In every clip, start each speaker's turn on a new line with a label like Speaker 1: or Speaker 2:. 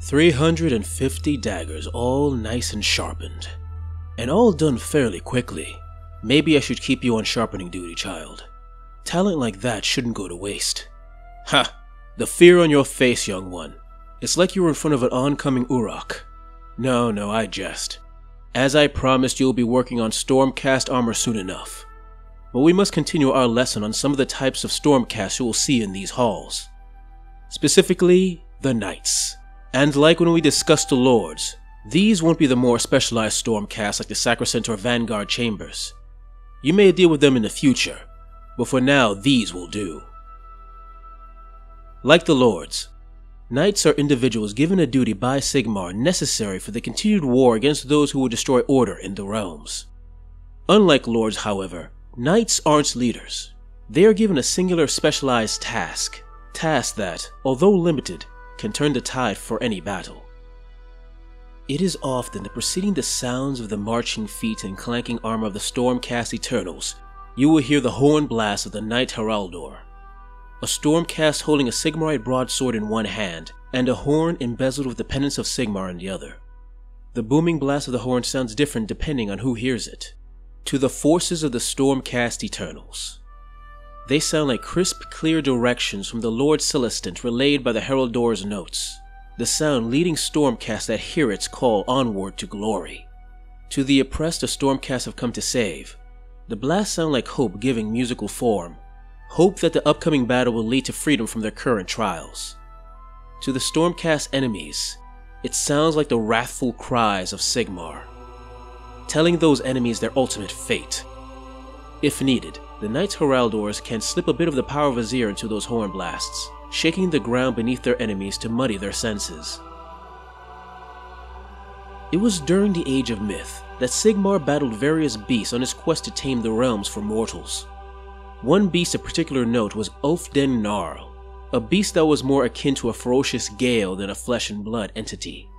Speaker 1: 350 daggers, all nice and sharpened. And all done fairly quickly. Maybe I should keep you on sharpening duty, child. Talent like that shouldn't go to waste. Ha! The fear on your face, young one. It's like you were in front of an oncoming Uruk. No, I jest. As I promised, you'll be working on Stormcast armor soon enough. But we must continue our lesson on some of the types of Stormcasts you will see in these halls. Specifically, the Knights. And like when we discussed the Lords, these won't be the more specialized Stormcasts like the Sacrosanct or Vanguard Chambers. You may deal with them in the future, but for now these will do. Like the Lords, Knights are individuals given a duty by Sigmar necessary for the continued war against those who will destroy order in the realms. Unlike Lords, however, Knights aren't leaders. They are given a singular specialized task that, although limited, can turn the tide for any battle. It is often that preceding the sounds of the marching feet and clanking armor of the Stormcast Eternals, you will hear the horn blast of the Knight Heraldor, a Stormcast holding a Sigmarite broadsword in one hand and a horn embezzled with the pendants of Sigmar in the other. The booming blast of the horn sounds different depending on who hears it. To the forces of the Stormcast Eternals, they sound like crisp, clear directions from the Lord Celestant relayed by the Heraldor's notes, the sound leading Stormcasts that hear its call onward to glory. To the oppressed the Stormcasts have come to save, the blasts sound like hope giving musical form, hope that the upcoming battle will lead to freedom from their current trials. To the Stormcast enemies, it sounds like the wrathful cries of Sigmar, telling those enemies their ultimate fate. If needed, the Knights Heraldors can slip a bit of the power of Azir into those horn blasts, shaking the ground beneath their enemies to muddy their senses. It was during the Age of Myth that Sigmar battled various beasts on his quest to tame the realms for mortals. One beast of particular note was Ulfden Gnarl, a beast that was more akin to a ferocious gale than a flesh and blood entity.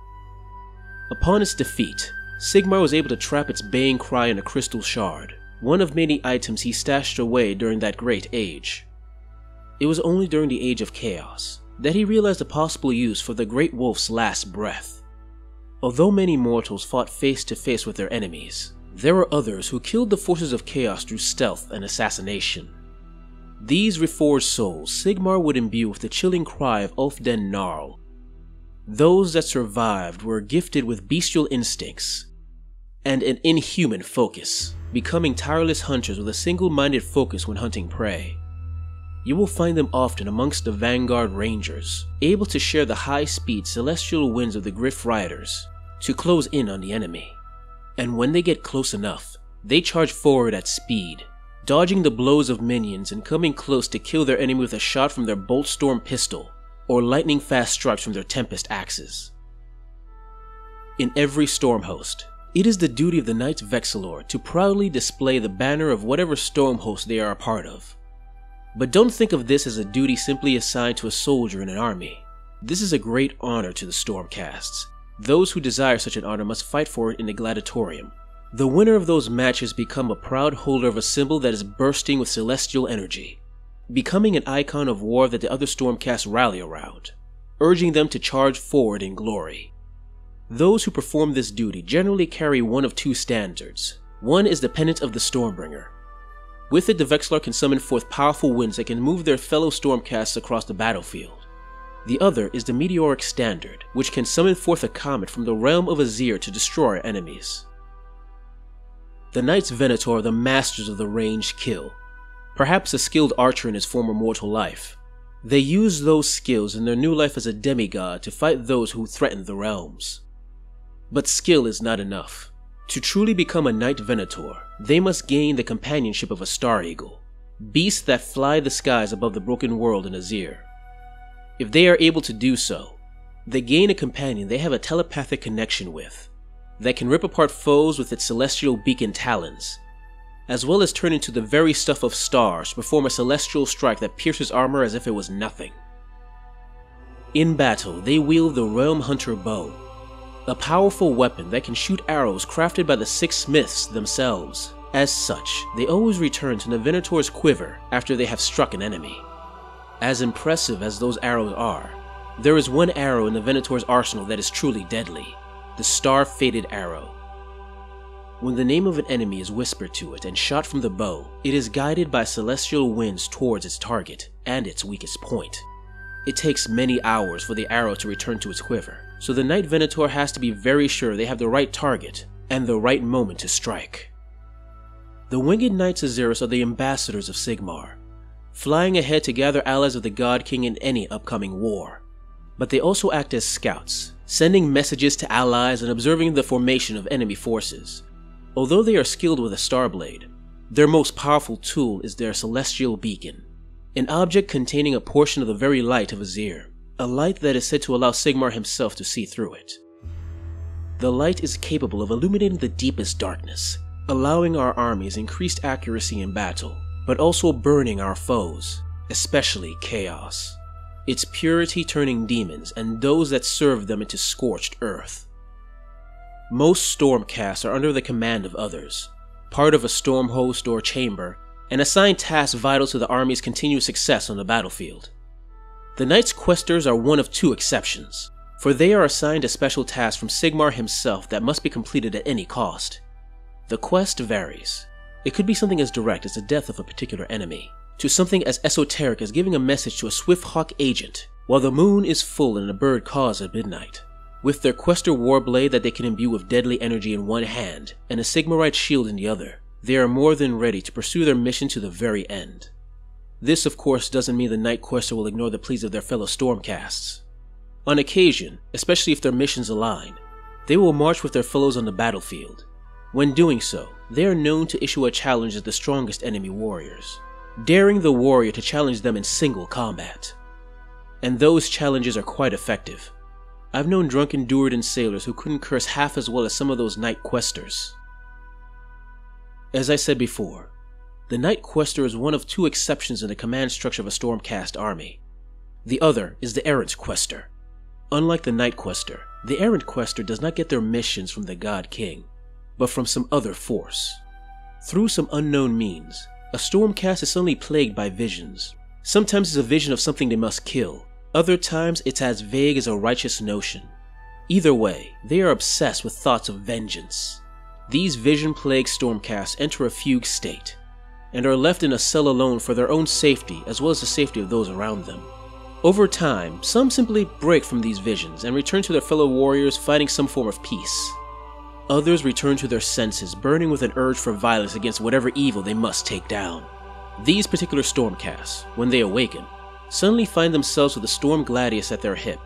Speaker 1: Upon its defeat, Sigmar was able to trap its baying cry in a crystal shard, one of many items he stashed away during that great age. It was only during the Age of Chaos that he realized a possible use for the Great Wolf's last breath. Although many mortals fought face to face with their enemies, there were others who killed the forces of chaos through stealth and assassination. These reforged souls Sigmar would imbue with the chilling cry of Ulfden Gnarl. Those that survived were gifted with bestial instincts and an inhuman focus, becoming tireless hunters with a single-minded focus when hunting prey. You will find them often amongst the Vanguard Rangers, able to share the high-speed celestial winds of the Griff Riders to close in on the enemy. And when they get close enough, they charge forward at speed, dodging the blows of minions and coming close to kill their enemy with a shot from their Boltstorm pistol or lightning-fast strikes from their Tempest axes. In every storm host, it is the duty of the Knights Vexillor to proudly display the banner of whatever storm host they are a part of. But don't think of this as a duty simply assigned to a soldier in an army. This is a great honor to the Stormcasts. Those who desire such an honor must fight for it in the gladiatorium. The winner of those matches become a proud holder of a symbol that is bursting with celestial energy, becoming an icon of war that the other Stormcasts rally around, urging them to charge forward in glory. Those who perform this duty generally carry one of two standards. One is the Pendant of the Stormbringer. With it, the Vexillor can summon forth powerful winds that can move their fellow Stormcasts across the battlefield. The other is the Meteoric Standard, which can summon forth a comet from the realm of Azir to destroy enemies. The Knights Venator are the masters of the ranged kill, perhaps a skilled archer in his former mortal life. They use those skills in their new life as a demigod to fight those who threaten the realms. But skill is not enough. To truly become a Knight Venator, they must gain the companionship of a Star Eagle, beasts that fly the skies above the broken world in Azir. If they are able to do so, they gain a companion they have a telepathic connection with, that can rip apart foes with its celestial beacon talons, as well as turn into the very stuff of stars to perform a celestial strike that pierces armor as if it was nothing. In battle, they wield the Realm Hunter Bow, a powerful weapon that can shoot arrows crafted by the Six Smiths themselves. As such, they always return to the Venator's quiver after they have struck an enemy. As impressive as those arrows are, There is one arrow in the Venator's arsenal that is truly deadly, the star-fated arrow. When the name of an enemy is whispered to it and shot from the bow, it is guided by celestial winds towards its target and its weakest point. It takes many hours for the arrow to return to its quiver, so the Knight Venator has to be very sure they have the right target and the right moment to strike. The Winged Knights Aziris are the ambassadors of Sigmar, flying ahead to gather allies of the God King in any upcoming war. But they also act as scouts, sending messages to allies and observing the formation of enemy forces. Although they are skilled with a Starblade, their most powerful tool is their celestial beacon, an object containing a portion of the very light of Azir, a light that is said to allow Sigmar himself to see through it. The light is capable of illuminating the deepest darkness, allowing our armies increased accuracy in battle, but also burning our foes, especially Chaos, its purity turning demons and those that serve them into scorched earth. Most Stormcasts are under the command of others, part of a storm host or chamber, and assign tasks vital to the army's continued success on the battlefield. The Knights Questers are one of two exceptions, for they are assigned a special task from Sigmar himself that must be completed at any cost. The quest varies. It could be something as direct as the death of a particular enemy, to something as esoteric as giving a message to a Swift-Hawk agent while the moon is full and a bird caws at midnight. With their Quester Warblade that they can imbue with deadly energy in one hand and a Sigmarite shield in the other, they are more than ready to pursue their mission to the very end. This of course doesn't mean the Knight Quester will ignore the pleas of their fellow Stormcasts. On occasion, especially if their missions align, they will march with their fellows on the battlefield. When doing so, they are known to issue a challenge at the strongest enemy warriors, daring the warrior to challenge them in single combat. And those challenges are quite effective. I've known drunken Duerden sailors who couldn't curse half as well as some of those Knight Questers. As I said before, the Knight Quester is one of two exceptions in the command structure of a Stormcast army. The other is the Errant Quester. Unlike the Knight Quester, the Errant Quester does not get their missions from the God King, but from some other force. Through some unknown means, a Stormcast is suddenly plagued by visions. Sometimes it's a vision of something they must kill, other times it's as vague as a righteous notion. Either way, they are obsessed with thoughts of vengeance. These vision-plagued Stormcasts enter a fugue state, and are left in a cell alone for their own safety as well as the safety of those around them. Over time, some simply break from these visions and return to their fellow warriors fighting some form of peace. Others return to their senses, burning with an urge for violence against whatever evil they must take down. These particular Stormcasts, when they awaken, suddenly find themselves with a Storm Gladius at their hip,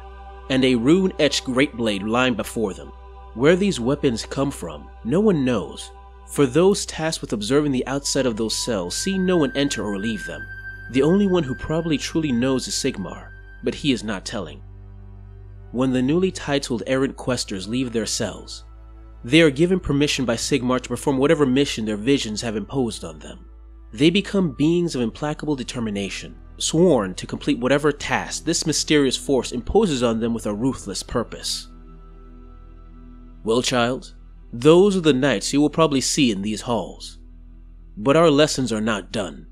Speaker 1: and a rune-etched Great Blade lying before them. Where these weapons come from, no one knows, for those tasked with observing the outside of those cells see no one enter or leave them. The only one who probably truly knows is Sigmar, but he is not telling. When the newly titled Errant Questers leave their cells, they are given permission by Sigmar to perform whatever mission their visions have imposed on them. They become beings of implacable determination, sworn to complete whatever task this mysterious force imposes on them with a ruthless purpose. Well, child, those are the knights you will probably see in these halls. But our lessons are not done.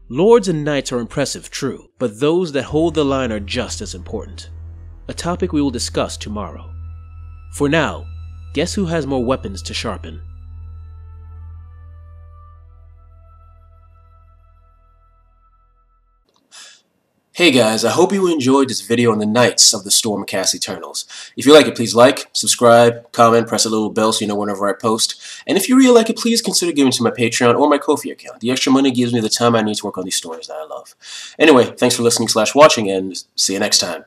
Speaker 1: Lords and knights are impressive, true, but those that hold the line are just as important. A topic we will discuss tomorrow. For now, guess who has more weapons to sharpen? Hey guys, I hope you enjoyed this video on the Knights of the Stormcast Eternals. If you like it, please like, subscribe, comment, press a little bell so you know whenever I post. And if you really like it, please consider giving to my Patreon or my Ko-fi account. The extra money gives me the time I need to work on these stories that I love. Anyway, thanks for listening/watching, and see you next time.